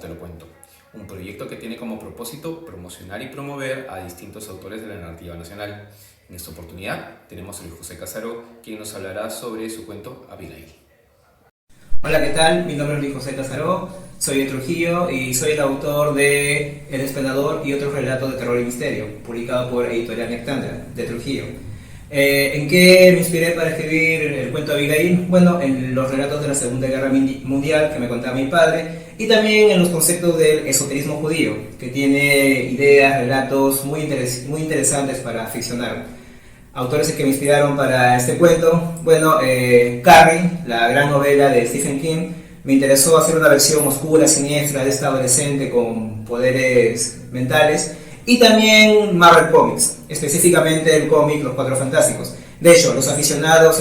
Te lo cuento, un proyecto que tiene como propósito promocionar y promover a distintos autores de la narrativa nacional. En esta oportunidad tenemos a Luis José Casaro, quien nos hablará sobre su cuento Abigail. Hola, ¿qué tal? Mi nombre es Luis José Casaro, soy de Trujillo y soy el autor de El Despedador y otros relatos de terror y misterio, publicado por Editorial Nectandra, de Trujillo. ¿En qué me inspiré para escribir el cuento Abigail? Bueno, en los relatos de la Segunda Guerra Mundial que me contaba mi padre, y también en los conceptos del esoterismo judío, que tiene ideas, relatos muy interesantes para ficcionar. Autores que me inspiraron para este cuento, bueno, Carrie, la gran novela de Stephen King, me interesó hacer una versión oscura, siniestra de esta adolescente con poderes mentales, y también Marvel Comics, específicamente el cómic Los Cuatro Fantásticos. De hecho, los aficionados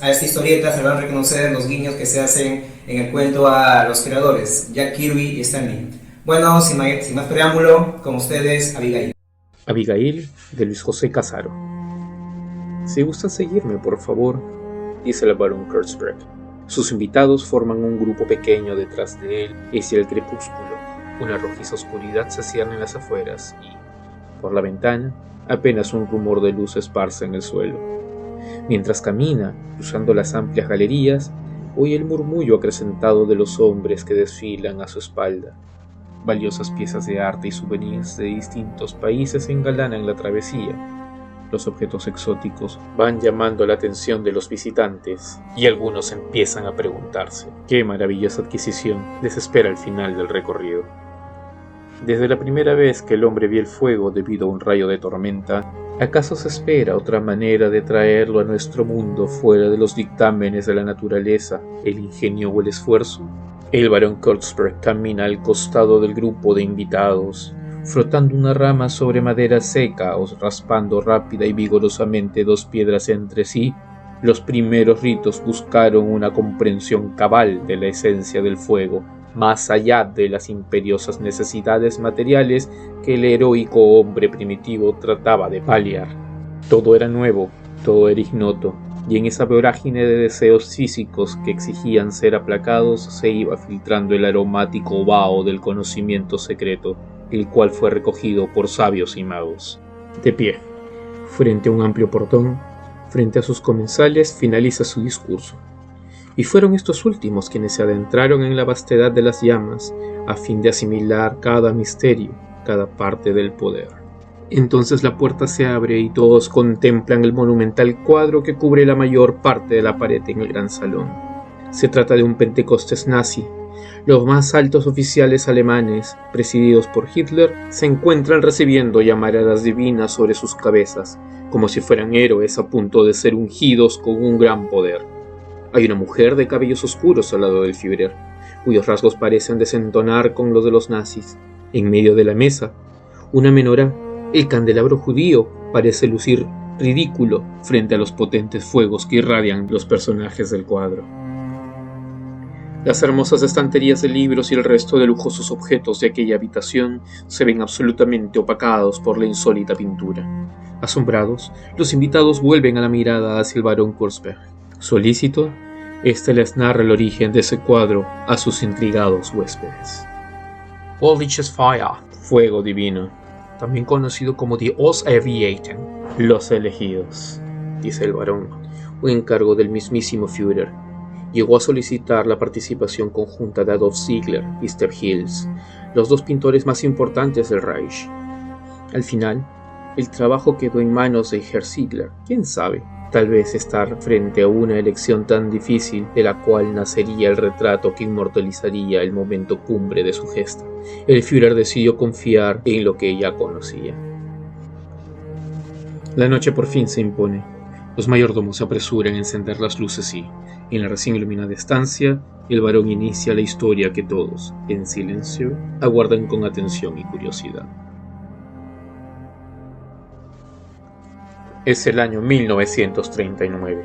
a esta historieta se van a reconocer los guiños que se hacen en el cuento a los creadores, Jack Kirby y Stan Lee. Bueno, sin más preámbulo, con ustedes, Abigail. Abigail, de Luis José Casaro. Si gustan seguirme, por favor, dice el barón Kurtzberg. Sus invitados forman un grupo pequeño detrás de él hacia el crepúsculo. Una rojiza oscuridad se cierne en las afueras y, por la ventana, apenas un rumor de luz se esparce en el suelo. Mientras camina, cruzando las amplias galerías, oye el murmullo acrecentado de los hombres que desfilan a su espalda. Valiosas piezas de arte y souvenirs de distintos países engalanan la travesía. Los objetos exóticos van llamando la atención de los visitantes y algunos empiezan a preguntarse qué maravillosa adquisición les espera al final del recorrido. Desde la primera vez que el hombre vio el fuego debido a un rayo de tormenta, ¿acaso se espera otra manera de traerlo a nuestro mundo fuera de los dictámenes de la naturaleza, el ingenio o el esfuerzo? El barón Kurtzberg camina al costado del grupo de invitados, frotando una rama sobre madera seca o raspando rápida y vigorosamente dos piedras entre sí. Los primeros ritos buscaron una comprensión cabal de la esencia del fuego, más allá de las imperiosas necesidades materiales que el heroico hombre primitivo trataba de paliar. Todo era nuevo, todo era ignoto, y en esa vorágine de deseos físicos que exigían ser aplacados se iba filtrando el aromático vaho del conocimiento secreto, el cual fue recogido por sabios y magos. De pie, frente a un amplio portón, frente a sus comensales, finaliza su discurso. Y fueron estos últimos quienes se adentraron en la vastedad de las llamas, a fin de asimilar cada misterio, cada parte del poder. Entonces la puerta se abre y todos contemplan el monumental cuadro que cubre la mayor parte de la pared en el gran salón. Se trata de un Pentecostés nazi. Los más altos oficiales alemanes, presididos por Hitler, se encuentran recibiendo llamaradas divinas sobre sus cabezas, como si fueran héroes a punto de ser ungidos con un gran poder. Hay una mujer de cabellos oscuros al lado del Führer, cuyos rasgos parecen desentonar con los de los nazis. En medio de la mesa, una menorá, el candelabro judío, parece lucir ridículo frente a los potentes fuegos que irradian los personajes del cuadro. Las hermosas estanterías de libros y el resto de lujosos objetos de aquella habitación se ven absolutamente opacados por la insólita pintura. Asombrados, los invitados vuelven a la mirada hacia el barón Kurtzberg. Solícito, éste les narra el origen de ese cuadro a sus intrigados huéspedes. Polish Fire, fuego divino, también conocido como The Auserwählten, los elegidos, dice el barón, un encargo del mismísimo Führer. Llegó a solicitar la participación conjunta de Adolf Ziegler y Steph Hills, los dos pintores más importantes del Reich. Al final, el trabajo quedó en manos de Herr Ziegler. ¿Quién sabe? Tal vez estar frente a una elección tan difícil de la cual nacería el retrato que inmortalizaría el momento cumbre de su gesta. El Führer decidió confiar en lo que ya conocía. La noche por fin se impone. Los mayordomos se apresuran a encender las luces y, en la recién iluminada estancia, el barón inicia la historia que todos, en silencio, aguardan con atención y curiosidad. Es el año 1939.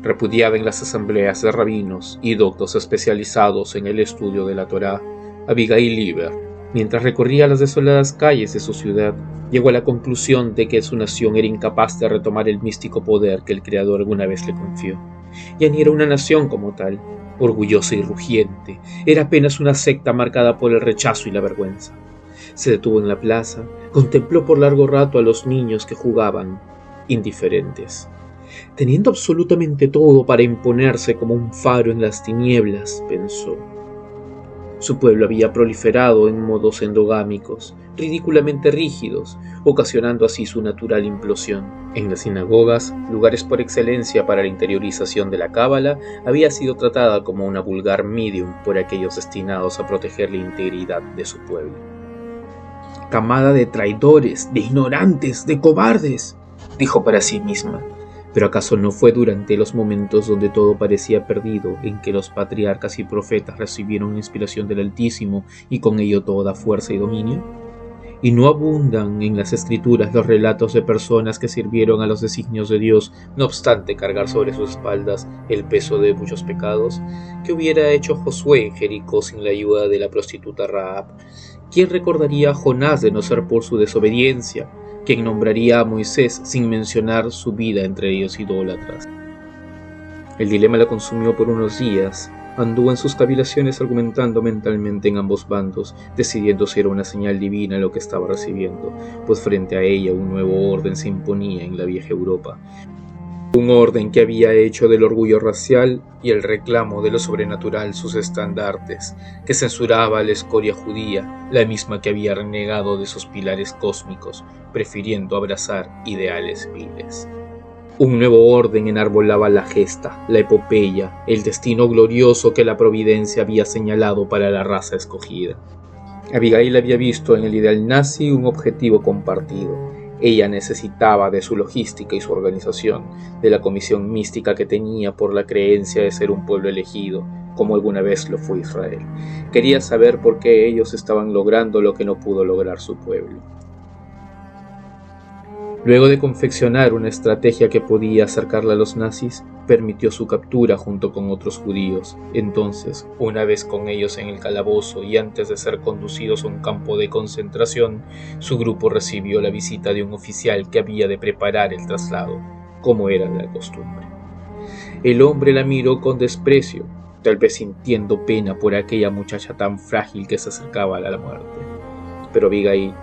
Repudiada en las asambleas de rabinos y doctos especializados en el estudio de la Torá, Abigail Lieber, mientras recorría las desoladas calles de su ciudad, llegó a la conclusión de que su nación era incapaz de retomar el místico poder que el Creador alguna vez le confió. Ya ni era una nación como tal, orgullosa y rugiente, era apenas una secta marcada por el rechazo y la vergüenza. Se detuvo en la plaza, contempló por largo rato a los niños que jugaban, indiferentes. Teniendo absolutamente todo para imponerse como un faro en las tinieblas, pensó. Su pueblo había proliferado en modos endogámicos, ridículamente rígidos, ocasionando así su natural implosión. En las sinagogas, lugares por excelencia para la interiorización de la cábala, había sido tratada como una vulgar medium por aquellos destinados a proteger la integridad de su pueblo. «Camada de traidores, de ignorantes, de cobardes», dijo para sí misma. ¿Pero acaso no fue durante los momentos donde todo parecía perdido en que los patriarcas y profetas recibieron inspiración del Altísimo y con ello toda fuerza y dominio? ¿Y no abundan en las Escrituras los relatos de personas que sirvieron a los designios de Dios, no obstante cargar sobre sus espaldas el peso de muchos pecados? ¿Qué hubiera hecho Josué en Jericó sin la ayuda de la prostituta Rahab? ¿Quién recordaría a Jonás de no ser por su desobediencia? ¿Quién nombraría a Moisés sin mencionar su vida entre ellos idólatras? El dilema la consumió por unos días. Anduvo en sus cavilaciones argumentando mentalmente en ambos bandos, decidiendo si era una señal divina lo que estaba recibiendo, pues frente a ella un nuevo orden se imponía en la vieja Europa. Un orden que había hecho del orgullo racial y el reclamo de lo sobrenatural sus estandartes, que censuraba a la escoria judía, la misma que había renegado de sus pilares cósmicos, prefiriendo abrazar ideales viles. Un nuevo orden enarbolaba la gesta, la epopeya, el destino glorioso que la providencia había señalado para la raza escogida. Abigail había visto en el ideal nazi un objetivo compartido. Ella necesitaba de su logística y su organización, de la comisión mística que tenía por la creencia de ser un pueblo elegido, como alguna vez lo fue Israel. Quería saber por qué ellos estaban logrando lo que no pudo lograr su pueblo. Luego de confeccionar una estrategia que podía acercarla a los nazis, permitió su captura junto con otros judíos. Entonces, una vez con ellos en el calabozo y antes de ser conducidos a un campo de concentración, su grupo recibió la visita de un oficial que había de preparar el traslado, como era la costumbre. El hombre la miró con desprecio, tal vez sintiendo pena por aquella muchacha tan frágil que se acercaba a la muerte. Pero Abigail,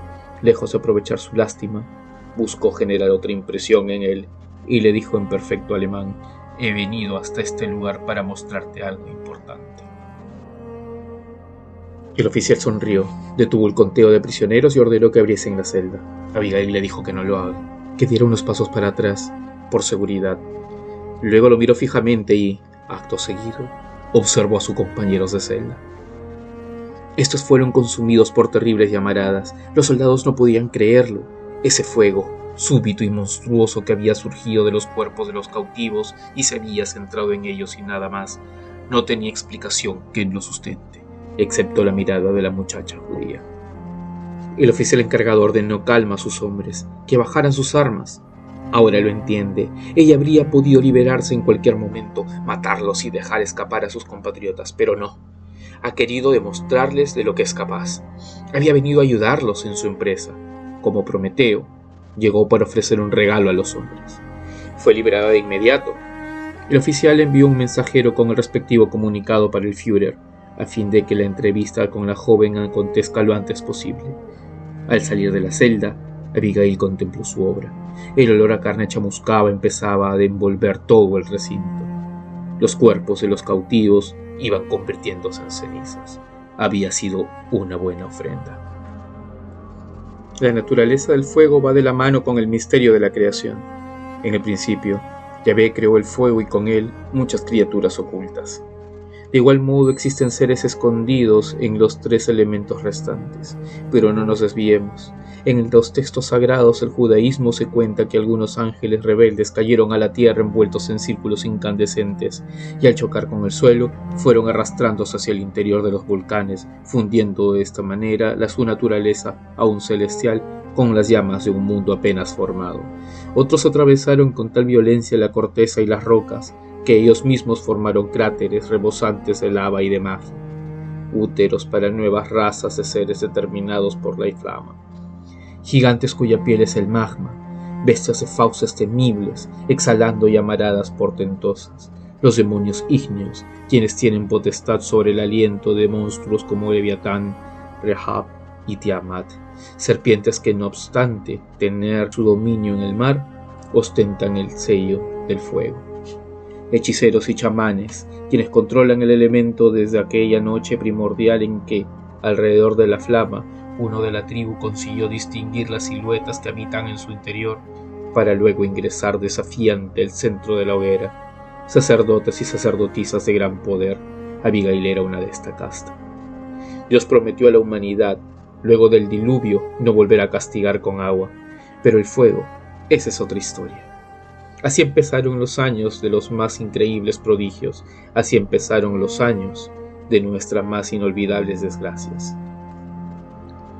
lejos de aprovechar su lástima, buscó generar otra impresión en él y le dijo en perfecto alemán: «He venido hasta este lugar para mostrarte algo importante». El oficial sonrió, detuvo el conteo de prisioneros y ordenó que abriesen la celda. Abigail le dijo que no lo haga, que diera unos pasos para atrás, por seguridad. Luego lo miró fijamente y, acto seguido, observó a sus compañeros de celda. Estos fueron consumidos por terribles llamaradas. Los soldados no podían creerlo. Ese fuego, súbito y monstruoso que había surgido de los cuerpos de los cautivos y se había centrado en ellos y nada más, no tenía explicación que lo sustente, excepto la mirada de la muchacha judía. El oficial encargado ordenó calma a sus hombres, que bajaran sus armas. Ahora lo entiende, ella habría podido liberarse en cualquier momento, matarlos y dejar escapar a sus compatriotas, pero no. Ha querido demostrarles de lo que es capaz. Había venido a ayudarlos en su empresa. Como Prometeo, llegó para ofrecer un regalo a los hombres. Fue liberada de inmediato. El oficial envió un mensajero con el respectivo comunicado para el Führer, a fin de que la entrevista con la joven acontezca lo antes posible. Al salir de la celda, Abigail contempló su obra. El olor a carne chamuscada empezaba a envolver todo el recinto. Los cuerpos de los cautivos iban convirtiéndose en cenizas. Había sido una buena ofrenda. La naturaleza del fuego va de la mano con el misterio de la creación. En el principio, Yahvé creó el fuego y con él muchas criaturas ocultas. De igual modo existen seres escondidos en los tres elementos restantes, pero no nos desviemos. En los textos sagrados del judaísmo se cuenta que algunos ángeles rebeldes cayeron a la tierra envueltos en círculos incandescentes y al chocar con el suelo fueron arrastrándose hacia el interior de los volcanes, fundiendo de esta manera la su naturaleza aún celestial con las llamas de un mundo apenas formado. Otros atravesaron con tal violencia la corteza y las rocas que ellos mismos formaron cráteres rebosantes de lava y de magia, úteros para nuevas razas de seres determinados por la flama. Gigantes cuya piel es el magma, bestias de fauces temibles, exhalando llamaradas portentosas, los demonios ígneos, quienes tienen potestad sobre el aliento de monstruos como Leviatán, Rehab y Tiamat, serpientes que no obstante tener su dominio en el mar, ostentan el sello del fuego. Hechiceros y chamanes, quienes controlan el elemento desde aquella noche primordial en que, alrededor de la flama, uno de la tribu consiguió distinguir las siluetas que habitan en su interior, para luego ingresar desafiante al centro de la hoguera. Sacerdotes y sacerdotisas de gran poder, Abigail era una de esta casta. Dios prometió a la humanidad, luego del diluvio, no volver a castigar con agua, pero el fuego, esa es otra historia. Así empezaron los años de los más increíbles prodigios, así empezaron los años de nuestras más inolvidables desgracias.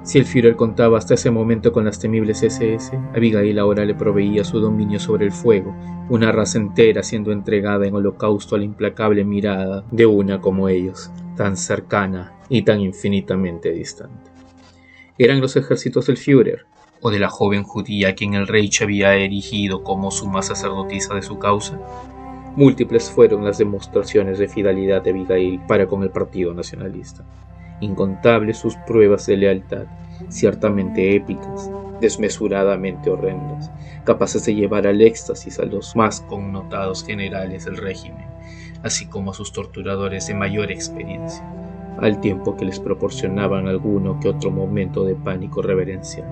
Si el Führer contaba hasta ese momento con las temibles SS, Abigail ahora le proveía su dominio sobre el fuego, una raza entera siendo entregada en holocausto a la implacable mirada de una como ellos, tan cercana y tan infinitamente distante. Eran los ejércitos del Führer, o de la joven judía a quien el Reich había erigido como suma sacerdotisa de su causa. Múltiples fueron las demostraciones de fidelidad de Abigail para con el partido nacionalista. Incontables sus pruebas de lealtad, ciertamente épicas, desmesuradamente horrendas, capaces de llevar al éxtasis a los más connotados generales del régimen, así como a sus torturadores de mayor experiencia, al tiempo que les proporcionaban alguno que otro momento de pánico reverencial.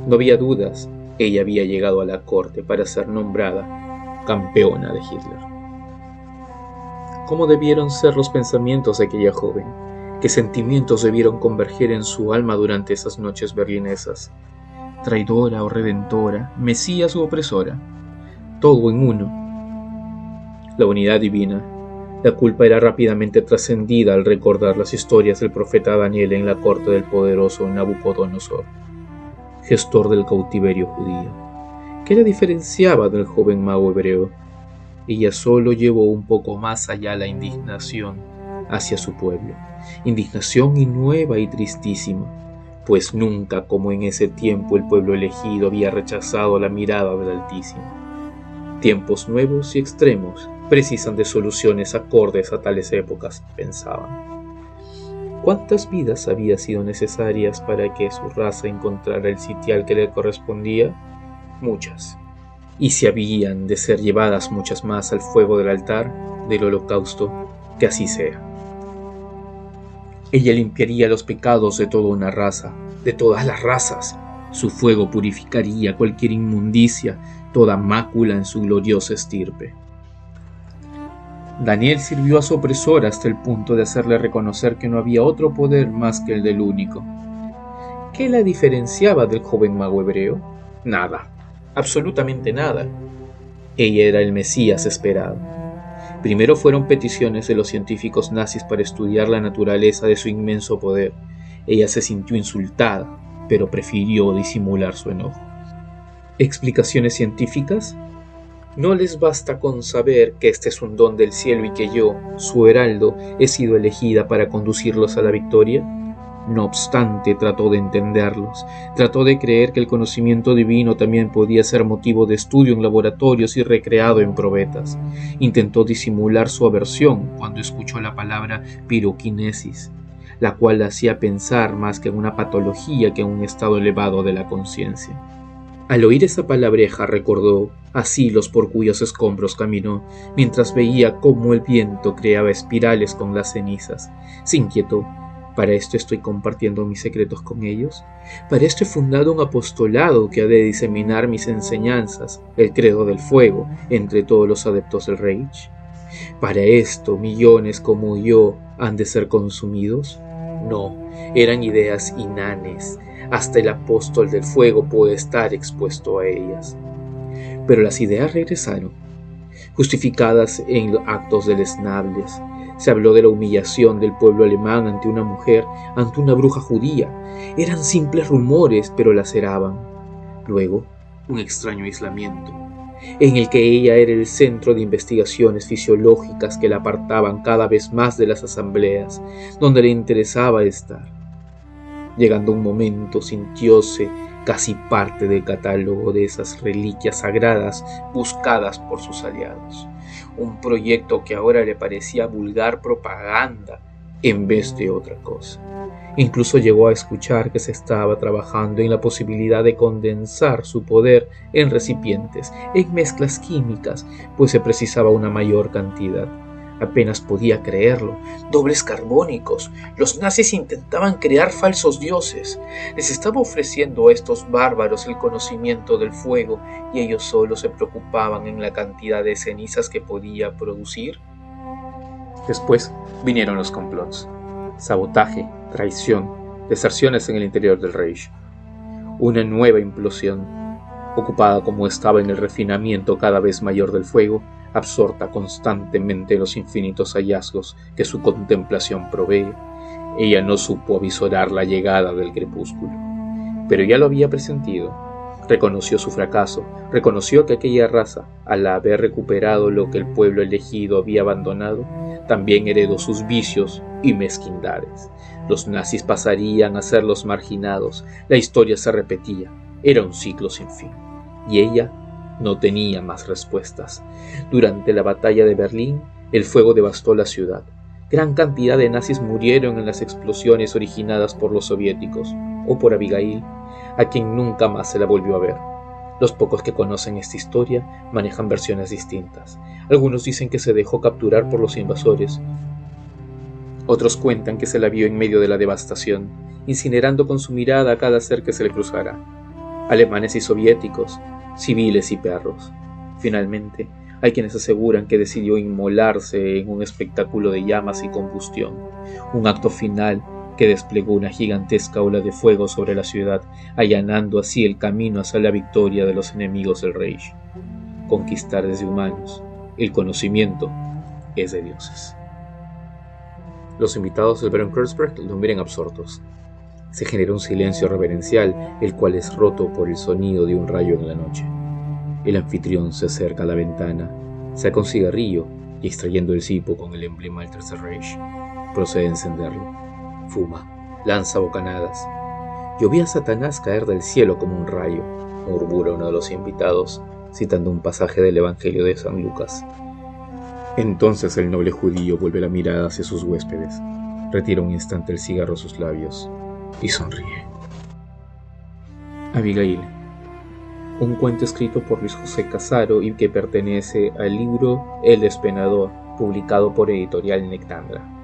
No había dudas, ella había llegado a la corte para ser nombrada campeona de Hitler. ¿Cómo debieron ser los pensamientos de aquella joven? ¿Qué sentimientos debieron converger en su alma durante esas noches berlinesas? ¿Traidora o redentora? ¿Mesías u opresora? Todo en uno. La unidad divina. La culpa era rápidamente trascendida al recordar las historias del profeta Daniel en la corte del poderoso Nabucodonosor, gestor del cautiverio judío. ¿Qué la diferenciaba del joven mago hebreo? Ella solo llevó un poco más allá la indignación hacia su pueblo, indignación y nueva y tristísima, pues nunca como en ese tiempo el pueblo elegido había rechazado la mirada del Altísimo. Tiempos nuevos y extremos precisan de soluciones acordes a tales épocas, pensaban. ¿Cuántas vidas había sido necesarias para que su raza encontrara el sitial que le correspondía? Muchas. Y si habían de ser llevadas muchas más al fuego del altar, del holocausto, que así sea. Ella limpiaría los pecados de toda una raza, de todas las razas. Su fuego purificaría cualquier inmundicia, toda mácula en su gloriosa estirpe. Daniel sirvió a su opresor hasta el punto de hacerle reconocer que no había otro poder más que el del único. ¿Qué la diferenciaba del joven mago hebreo? Nada, absolutamente nada. Ella era el Mesías esperado. Primero fueron peticiones de los científicos nazis para estudiar la naturaleza de su inmenso poder. Ella se sintió insultada, pero prefirió disimular su enojo. ¿Explicaciones científicas? ¿No les basta con saber que este es un don del cielo y que yo, su heraldo, he sido elegida para conducirlos a la victoria? No obstante, trató de entenderlos, trató de creer que el conocimiento divino también podía ser motivo de estudio en laboratorios y recreado en probetas. Intentó disimular su aversión cuando escuchó la palabra piroquinesis, la cual la hacía pensar más que en una patología que en un estado elevado de la conciencia. Al oír esa palabreja recordó asilos por cuyos escombros caminó, mientras veía cómo el viento creaba espirales con las cenizas. Se inquietó. ¿Para esto estoy compartiendo mis secretos con ellos? ¿Para esto he fundado un apostolado que ha de diseminar mis enseñanzas, el credo del fuego, entre todos los adeptos del Reich? ¿Para esto millones como yo han de ser consumidos? No, eran ideas inanes. Hasta el apóstol del fuego puede estar expuesto a ellas. Pero las ideas regresaron, justificadas en actos deleznables. Se habló de la humillación del pueblo alemán ante una mujer, ante una bruja judía. Eran simples rumores, pero laceraban. Luego, un extraño aislamiento, en el que ella era el centro de investigaciones fisiológicas que la apartaban cada vez más de las asambleas, donde le interesaba estar. Llegando un momento, sintióse casi parte del catálogo de esas reliquias sagradas buscadas por sus aliados. un proyecto que ahora le parecía vulgar propaganda en vez de otra cosa. Incluso llegó a escuchar que se estaba trabajando en la posibilidad de condensar su poder en recipientes, en mezclas químicas, pues se precisaba una mayor cantidad. Apenas podía creerlo. Dobles carbónicos. Los nazis intentaban crear falsos dioses. Les estaba ofreciendo a estos bárbaros el conocimiento del fuego y ellos solo se preocupaban en la cantidad de cenizas que podía producir. Después vinieron los complots. Sabotaje, traición, deserciones en el interior del Reich. Una nueva implosión. Ocupada como estaba en el refinamiento cada vez mayor del fuego, absorta constantemente en los infinitos hallazgos que su contemplación provee, ella no supo avisorar la llegada del crepúsculo. Pero ya lo había presentido. Reconoció su fracaso, reconoció que aquella raza, al haber recuperado lo que el pueblo elegido había abandonado, también heredó sus vicios y mezquindades. Los nazis pasarían a ser los marginados, la historia se repetía, era un ciclo sin fin. Y ella no tenía más respuestas. Durante la batalla de Berlín, el fuego devastó la ciudad. Gran cantidad de nazis murieron en las explosiones originadas por los soviéticos, o por Abigail, a quien nunca más se la volvió a ver. Los pocos que conocen esta historia manejan versiones distintas. Algunos dicen que se dejó capturar por los invasores. Otros cuentan que se la vio en medio de la devastación, incinerando con su mirada a cada ser que se le cruzara. Alemanes y soviéticos, civiles y perros. Finalmente, hay quienes aseguran que decidió inmolarse en un espectáculo de llamas y combustión, un acto final que desplegó una gigantesca ola de fuego sobre la ciudad, allanando así el camino hacia la victoria de los enemigos del Reich. Conquistar es de humanos, el conocimiento es de dioses. Los invitados del Barón Kurtzberg lo miran absortos. Se genera un silencio reverencial, el cual es roto por el sonido de un rayo en la noche. El anfitrión se acerca a la ventana, saca un cigarrillo y, extrayendo el cipo con el emblema del Tercer Reich, procede a encenderlo. Fuma, lanza bocanadas. Yo vi a Satanás caer del cielo como un rayo, murmura uno de los invitados, citando un pasaje del Evangelio de San Lucas. Entonces el noble judío vuelve la mirada hacia sus huéspedes, retira un instante el cigarro a sus labios y sonríe. Abigail, un cuento escrito por Luis José Casaro y que pertenece al libro El Despenador, publicado por Editorial Nectandra.